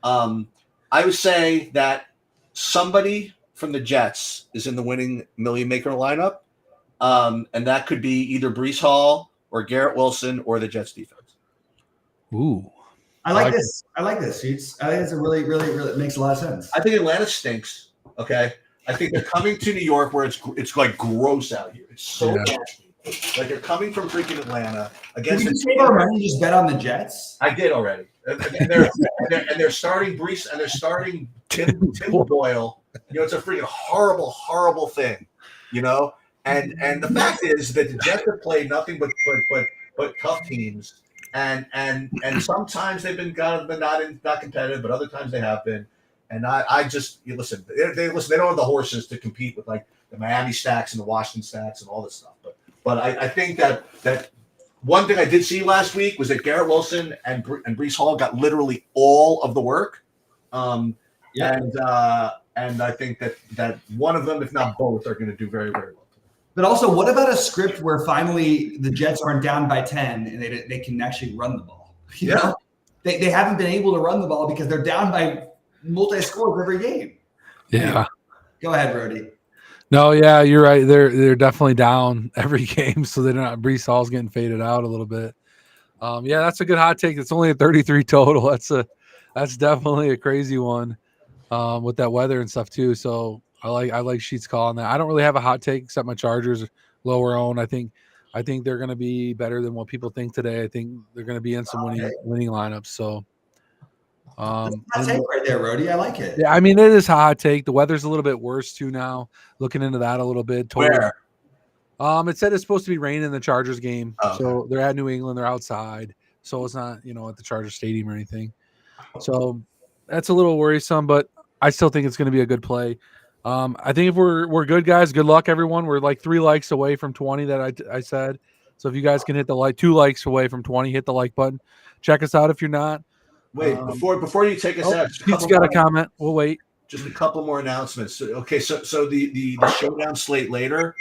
A: I would say that somebody from the Jets is in the winning Million Maker lineup, and that could be either Breece Hall or Garrett Wilson or the Jets defense.
C: Ooh.
B: I like this. I like this, Sheets. I think it's a really, really, really it makes a lot of sense.
A: I think Atlanta stinks. Okay. I think they're coming to New York where it's like gross out here. It's so nasty. Like they're coming from freaking Atlanta against.
B: Did you already just bet on the Jets?
A: I did already. And they're starting Breece and they're starting Tim Boyle. It's a freaking horrible, horrible thing. And the fact is that the Jets have played nothing but tough teams. and sometimes they've been not competitive, but other times they have been. And I just listen. They listen. They don't have the horses to compete with like the Miami Stacks and the Washington Stacks and all this stuff. But I think that one thing I did see last week was that Garrett Wilson and Breece Hall got literally all of the work.
B: Yeah.
A: And I think that one of them, if not both, are going to do very, very well.
B: But also, what about a script where finally the Jets aren't down by 10 and they can actually run the ball? You know? They haven't been able to run the ball because they're down by multi-scores every game.
C: Yeah.
B: Go ahead, Rody.
C: No, yeah, you're right. They're definitely down every game, so they're not. Breece Hall's getting faded out a little bit. Yeah, that's a good hot take. It's only a 33 total. That's definitely a crazy one with that weather and stuff too. So I like Sheets calling that. I don't really have a hot take except my Chargers lower own. I think they're going to be better than what people think today. I think they're going to be in some winning lineups. So.
B: Hot take right there, Rody. I like it.
C: Yeah, I mean, it is a hot take. The weather's a little bit worse too now. Looking into that a little bit.
A: Where?
C: It said it's supposed to be raining in the Chargers game.
A: Oh, okay.
C: So they're at New England. They're outside. So it's not, at the Chargers Stadium or anything. So that's a little worrisome, but I still think it's going to be a good play. I think if we're good, guys, good luck, everyone. We're like 3 likes away from 20 that I said. So if you guys can hit the 2 likes away from 20, hit the like button. Check us out if you're not.
A: Wait, before you take us out,
C: Pete's got a comment. We'll wait.
A: Just a couple more announcements. Okay, so the showdown slate later.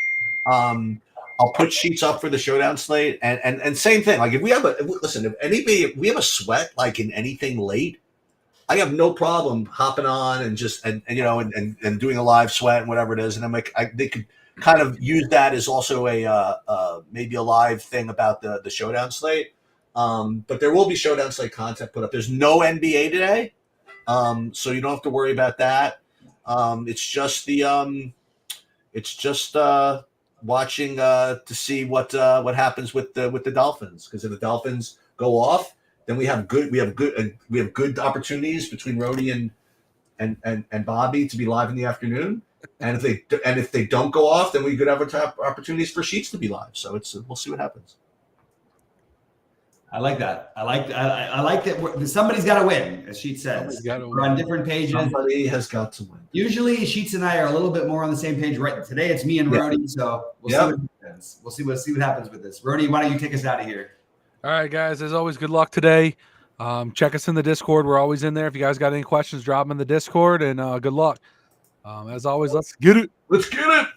A: I'll put sheets up for the showdown slate, and same thing. Like if we have if we have a sweat like in anything late, I have no problem hopping on and just and doing a live sweat and whatever it is, and I'm like they could kind of use that as also a maybe a live thing about the showdown slate. But there will be showdown slate content put up. There's no NBA today, so you don't have to worry about that. It's just watching to see what happens with the Dolphins, because if the Dolphins go off, then we have good opportunities between Rody and Bobby to be live in the afternoon. And if they don't go off, then we could have opportunities for Sheets to be live. So we'll see what happens.
B: I like that. I like that. Somebody's got to win, as Sheets says. We're on different pages.
A: Somebody has got to win.
B: Usually, Sheets and I are a little bit more on the same page. Right today, it's me and Rody. So we'll see what happens. We'll see what happens with this. Rody, why don't you take us out of here?
C: All right, guys. As always, good luck today. Check us in the Discord. We're always in there. If you guys got any questions, drop them in the Discord. And good luck. As always, let's get it.
A: Let's get it.